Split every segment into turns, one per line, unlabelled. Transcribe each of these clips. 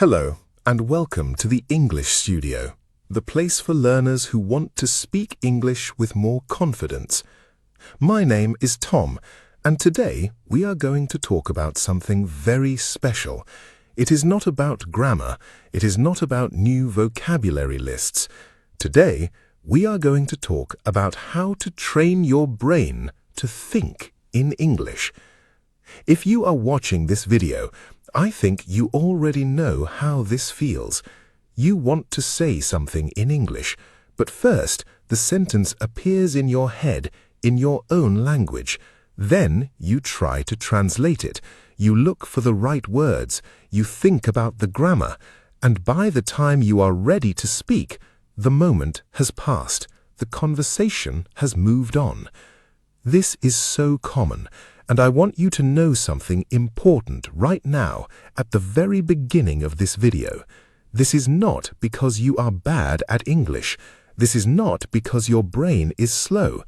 Hello, and welcome to the English Studio, the place for learners who want to speak English with more confidence. My name is Tom, and today we are going to talk about something very special. It is not about grammar, it is not about new vocabulary lists. Today, we are going to talk about how to train your brain to think in English. If you are watching this video, I think you already know how this feels. You want to say something in English, but first the sentence appears in your head in your own language. Then you try to translate it. You look for the right words, you think about the grammar, and by the time you are ready to speak, the moment has passed. The conversation has moved on. This is so common, and I want you to know something important right now at the very beginning of this video. This is not because you are bad at English. This is not because your brain is slow.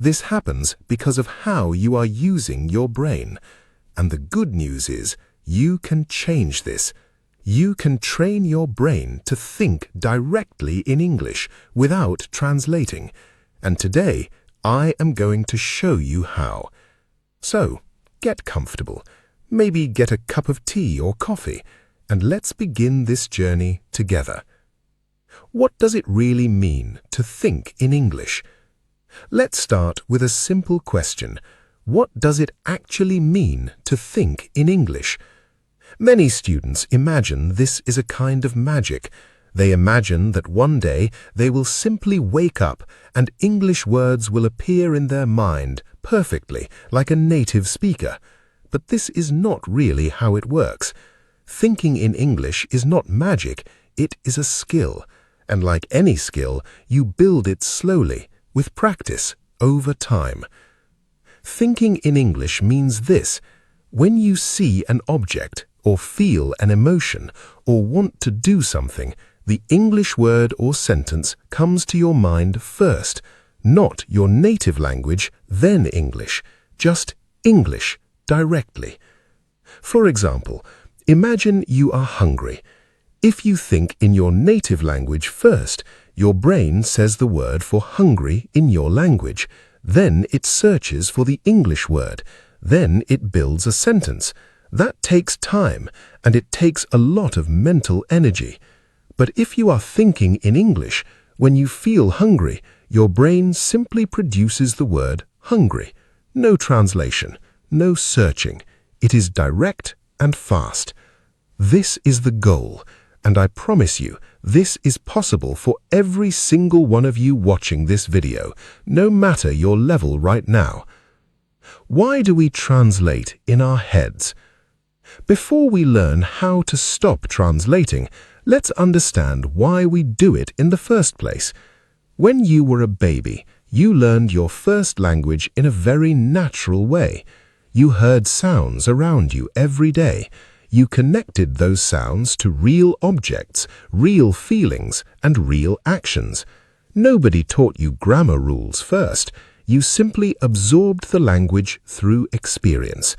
This happens because of how you are using your brain. And the good news is, you can change this. You can train your brain to think directly in English without translating. And today, I am going to show you how. So, get comfortable. Maybe get a cup of tea or coffee, and let's begin this journey together. What does it really mean to think in English? Let's start with a simple question. What does it actually mean to think in English? Many students imagine this is a kind of magic. They imagine that one day they will simply wake up and English words will appear in their mind perfectly, like a native speaker. But this is not really how it works. Thinking in English is not magic, it is a skill. And like any skill, you build it slowly, with practice, over time. Thinking in English means this: when you see an object, or feel an emotion, or want to do something, the English word or sentence comes to your mind first, not your native language, then English, just English directly. For example, imagine you are hungry. If you think in your native language first, your brain says the word for hungry in your language. Then it searches for the English word. Then it builds a sentence. That takes time, and it takes a lot of mental energy. But if you are thinking in English, when you feel hungry, your brain simply produces the word hungry. No translation, no searching. It is direct and fast. This is the goal, and I promise you, this is possible for every single one of you watching this video, no matter your level right now. Why do we translate in our heads? Before we learn how to stop translating, let's understand why we do it in the first place. When you were a baby, you learned your first language in a very natural way. You heard sounds around you every day. You connected those sounds to real objects, real feelings, and real actions. Nobody taught you grammar rules first. You simply absorbed the language through experience.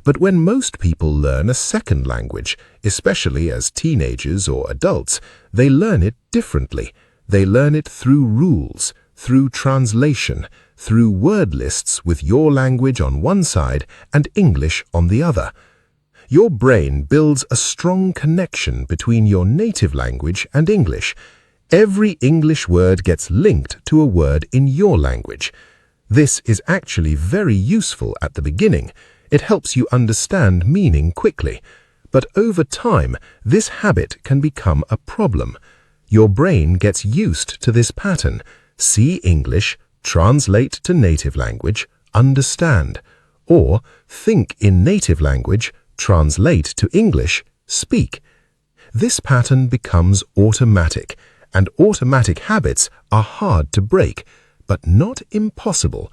But when most people learn a second language, especially as teenagers or adults, they learn it differently. They learn it through rules, through translation, through word lists with your language on one side and English on the other. Your brain builds a strong connection between your native language and English. Every English word gets linked to a word in your language. This is actually very useful at the beginning. It helps you understand meaning quickly. But over time, this habit can become a problem. Your brain gets used to this pattern. See English, translate to native language, understand. Or think in native language, translate to English, speak. This pattern becomes automatic, and automatic habits are hard to break, but not impossible.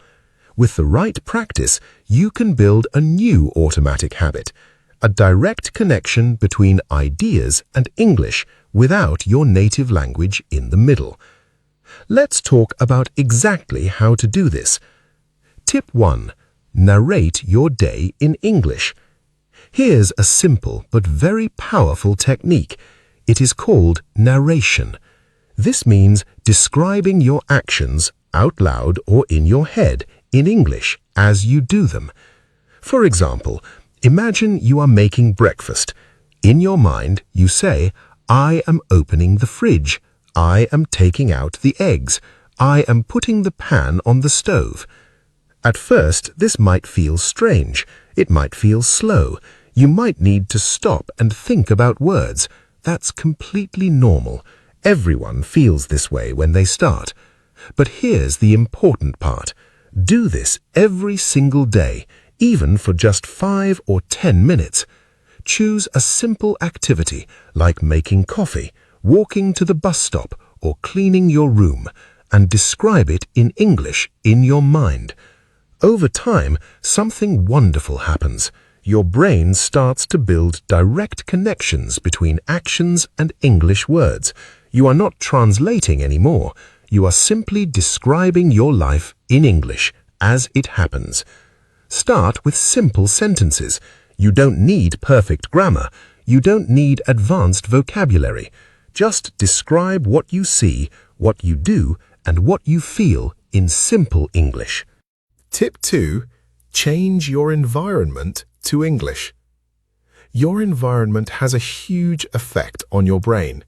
With the right practice, you can build a new automatic habit, a direct connection between ideas and English without your native language in the middle. Let's talk about exactly how to do this. Tip 1. Narrate your day in English. Here's a simple but very powerful technique. It is called narration. This means describing your actions out loud or in your head in English as you do them. For example, imagine you are making breakfast. In your mind, you say, "I am opening the fridge. I am taking out the eggs. I am putting the pan on the stove." At first, this might feel strange. It might feel slow. You might need to stop and think about words. That's completely normal. Everyone feels this way when they start. But here's the important part. Do this every single day, even for just 5 or 10 minutes. Choose a simple activity like making coffee, walking to the bus stop, or cleaning your room, and describe it in English in your mind. Over time, something wonderful happens. Your brain starts to build direct connections between actions and English words. You are not translating anymore. You are simply describing your life in English as it happens. Start with simple sentences. You don't need perfect grammar. You don't need advanced vocabulary. Just describe what you see, what you do, and what you feel in simple English. Tip 2. Change your environment to English. Your environment has a huge effect on your brain.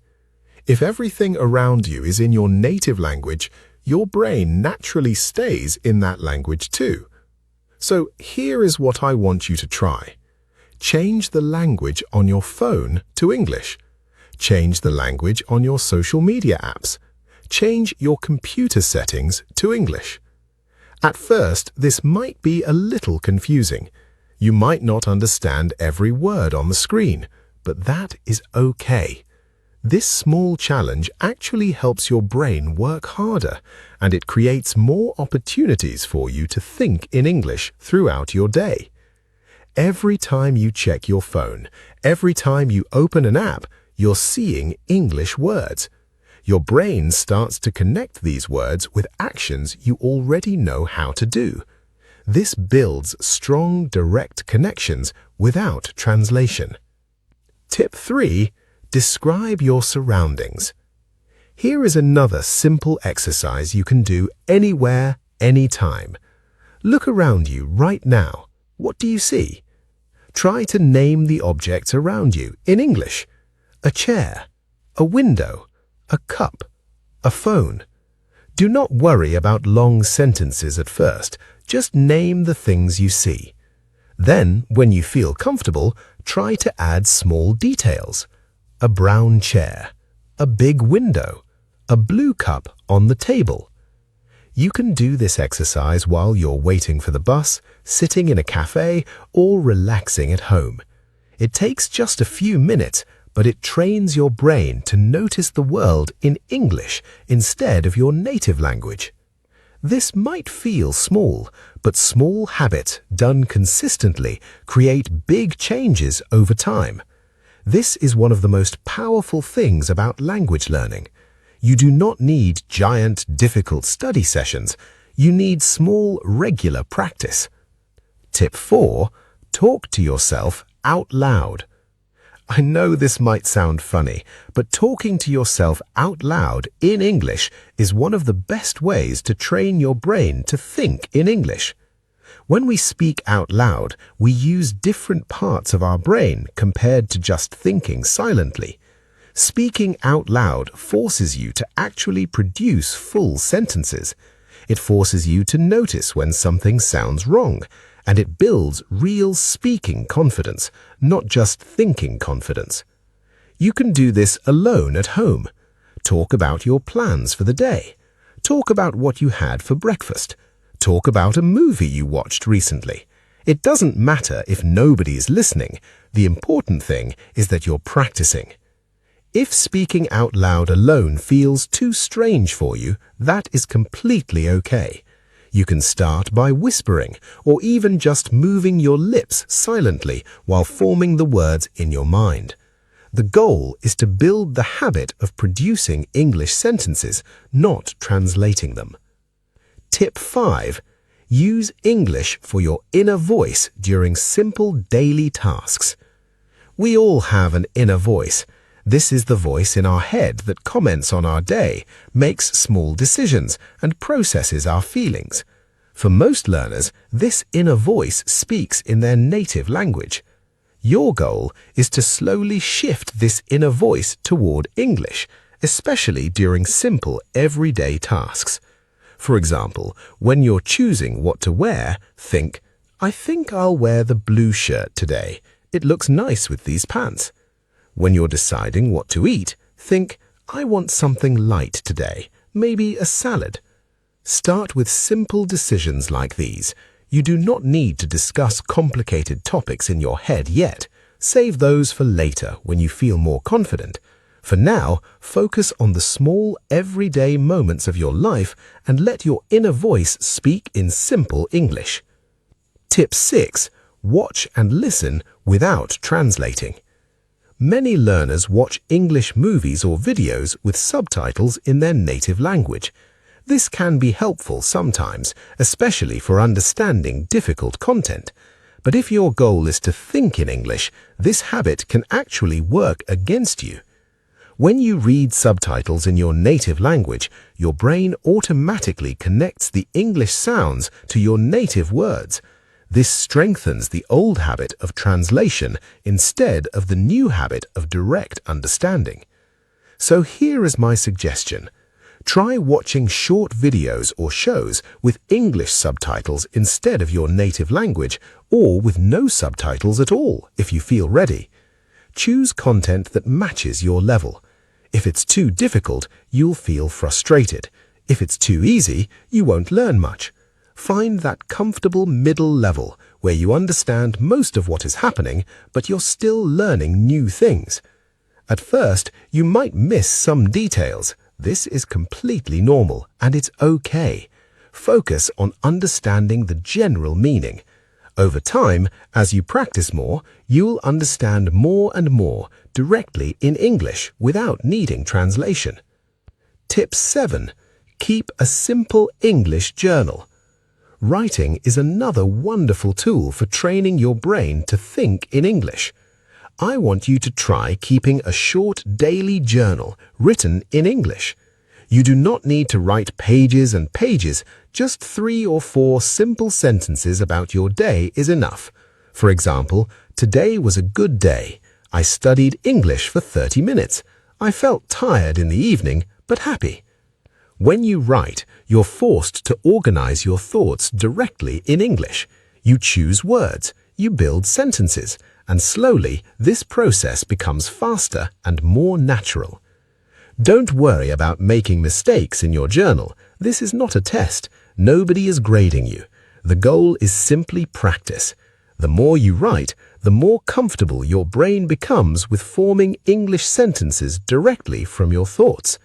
If everything around you is in your native language, your brain naturally stays in that language too. So here is what I want you to try. Change the language on your phone to English. Change the language on your social media apps. Change your computer settings to English. At first, this might be a little confusing. You might not understand every word on the screen, but that is okay. This small challenge actually helps your brain work harder, and it creates more opportunities for you to think in English throughout your day. Every time you check your phone, every time you open an app, you're seeing English words. Your brain starts to connect these words with actions you already know how to do. This builds strong, direct connections without translation. Tip 3. Describe your surroundings. Here is another simple exercise you can do anywhere, anytime. Look around you right now. What do you see? Try to name the objects around you in English. A chair, a window, a cup, a phone. Do not worry about long sentences at first. Just name the things you see. Then, when you feel comfortable, try to add small details. A brown chair, a big window, a blue cup on the table. You can do this exercise while you're waiting for the bus, sitting in a cafe, or relaxing at home. It takes just a few minutes, but it trains your brain to notice the world in English instead of your native language. This might feel small, but small habits done consistently create big changes over time. This is one of the most powerful things about language learning. You do not need giant, difficult study sessions. You need small, regular practice. Tip 4. Talk to yourself out loud. I know this might sound funny, but talking to yourself out loud in English is one of the best ways to train your brain to think in English. When we speak out loud, we use different parts of our brain compared to just thinking silently. Speaking out loud forces you to actually produce full sentences. It forces you to notice when something sounds wrong, and it builds real speaking confidence, not just thinking confidence. You can do this alone at home. Talk about your plans for the day. Talk about what you had for breakfast. Talk about a movie you watched recently. It doesn't matter if nobody's listening. The important thing is that you're practicing. If speaking out loud alone feels too strange for you, that is completely okay. You can start by whispering or even just moving your lips silently while forming the words in your mind. The goal is to build the habit of producing English sentences, not translating them. Tip 5.
Use English for your inner voice during simple daily tasks. We all have an inner voice. This is the voice in our head that comments on our day, makes small decisions, and processes our feelings. For most learners, this inner voice speaks in their native language. Your goal is to slowly shift this inner voice toward English, especially during simple everyday tasks. For example, when you're choosing what to wear, think, I think I'll wear the blue shirt today. It looks nice with these pants. When you're deciding what to eat, think, I want something light today, maybe a salad. Start with simple decisions like these. You do not need to discuss complicated topics in your head yet. Save those for later when you feel more confident. For now, focus on the small, everyday moments of your life and let your inner voice speak in simple English. Tip 6. Watch and listen without translating. Many learners watch English movies or videos with subtitles in their native language. This can be helpful sometimes, especially for understanding difficult content. But if your goal is to think in English, this habit can actually work against you. When you read subtitles in your native language, your brain automatically connects the English sounds to your native words. This strengthens the old habit of translation instead of the new habit of direct understanding. So here is my suggestion. Try watching short videos or shows with English subtitles instead of your native language, or with no subtitles at all if you feel ready. Choose content that matches your level. If it's too difficult, you'll feel frustrated. If it's too easy, you won't learn much. Find that comfortable middle level where you understand most of what is happening, but you're still learning new things. At first, you might miss some details. This is completely normal, and it's okay. Focus on understanding the general meaning. Over time, as you practice more, you'll understand more and more directly in English without needing translation. Tip 7. Keep a simple English journal. Writing is another wonderful tool for training your brain to think in English. I want you to try keeping a short daily journal written in English. You do not need to write pages and pages. Just 3 or 4 simple sentences about your day is enough. For example, today was a good day. I studied English for 30 minutes. I felt tired in the evening, but happy. When you write, you're forced to organize your thoughts directly in English. You choose words, you build sentences, and slowly this process becomes faster and more natural. Don't worry about making mistakes in your journal. This is not a test. Nobody is grading you. The goal is simply practice. The more you write, the more comfortable your brain becomes with forming English sentences directly from your thoughts.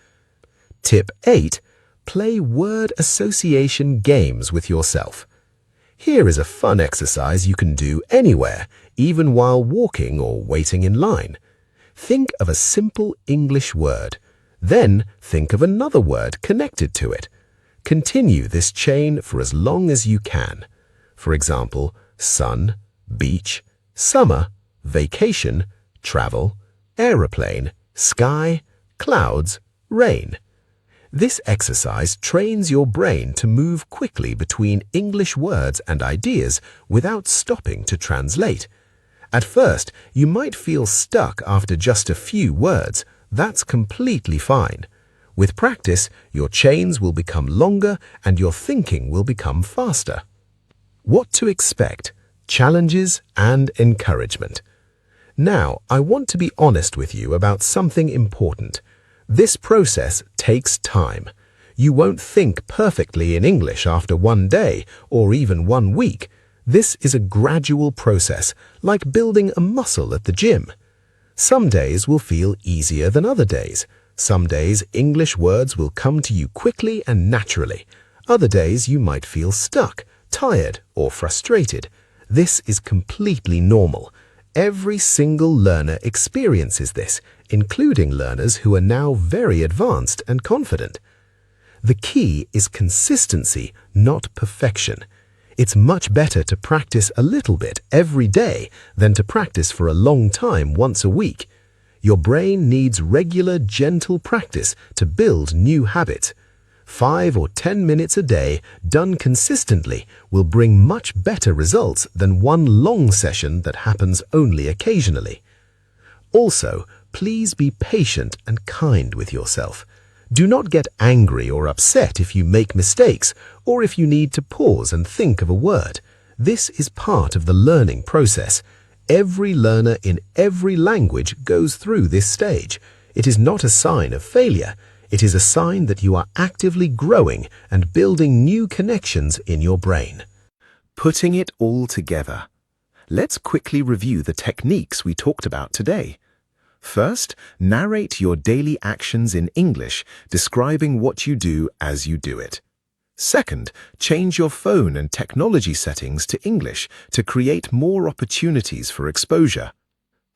Tip 8. Play word association games with yourself. Here is a fun exercise you can do anywhere, even while walking or waiting in line. Think of a simple English word. Then think of another word connected to it. Continue this chain for as long as you can. For example, sun, beach, summer, vacation, travel, aeroplane, sky, clouds, rain. This exercise trains your brain to move quickly between English words and ideas without stopping to translate. At first, you might feel stuck after just a few words. That's completely fine. With practice, your chains will become longer and your thinking will become faster. What to expect? Challenges and encouragement. Now, I want to be honest with you about something important. This process takes time. You won't think perfectly in English after one day or even 1 week. This is a gradual process, like building a muscle at the gym. Some days will feel easier than other days. Some days English words will come to you quickly and naturally. Other days you might feel stuck, tired, or frustrated. This is completely normal. Every single learner experiences this, including learners who are now very advanced and confident. The key is consistency, not perfection. It's much better to practice a little bit every day than to practice for a long time once a week. Your brain needs regular, gentle practice to build new habits. 5 or 10 minutes a day, done consistently, will bring much better results than one long session that happens only occasionally. Also, please be patient and kind with yourself. Do not get angry or upset if you make mistakes or if you need to pause and think of a word. This is part of the learning process. Every learner in every language goes through this stage. It is not a sign of failure. It is a sign that you are actively growing and building new connections in your brain.
Putting it all together. Let's quickly review the techniques we talked about today. First, narrate your daily actions in English, describing what you do as you do it. Second, change your phone and technology settings to English to create more opportunities for exposure.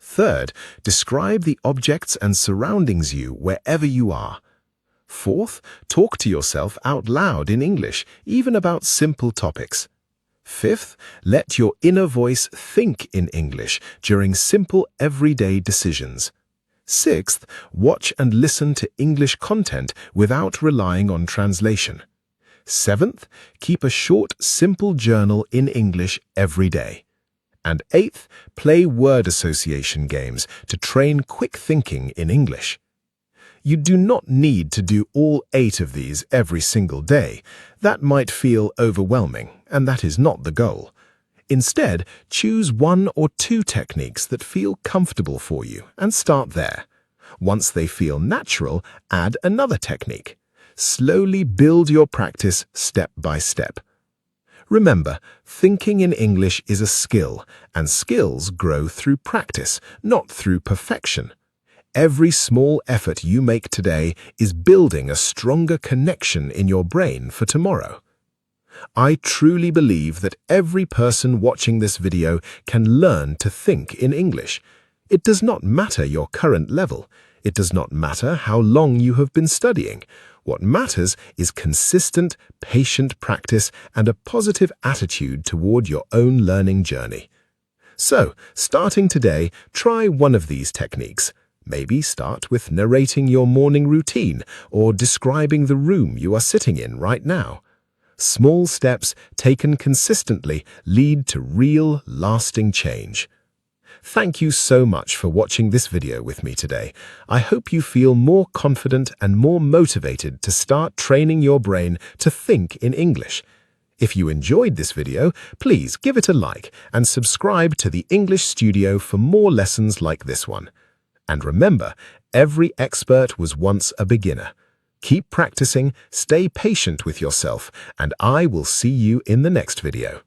Third, describe the objects and surroundings you wherever you are. Fourth, talk to yourself out loud in English, even about simple topics. Fifth, let your inner voice think in English during simple everyday decisions. Sixth, watch and listen to English content without relying on translation. Seventh, keep a short, simple journal in English every day. And eighth, play word association games to train quick thinking in English. You do not need to do all 8 of these every single day. That might feel overwhelming, and that is not the goal. Instead, choose 1 or 2 techniques that feel comfortable for you and start there. Once they feel natural, add another technique. Slowly build your practice step by step. Remember, thinking in English is a skill, and skills grow through practice, not through perfection. Every small effort you make today is building a stronger connection in your brain for tomorrow. I truly believe that every person watching this video can learn to think in English. It does not matter your current level. It does not matter how long you have been studying. What matters is consistent, patient practice and a positive attitude toward your own learning journey. So, starting today, try one of these techniques. Maybe start with narrating your morning routine or describing the room you are sitting in right now. Small steps taken consistently lead to real, lasting change. Thank you so much for watching this video with me today. I hope you feel more confident and more motivated to start training your brain to think in English. If you enjoyed this video, please give it a like and subscribe to the English Studio for more lessons like this one. And remember, every expert was once a beginner. Keep practicing, stay patient with yourself, and I will see you in the next video.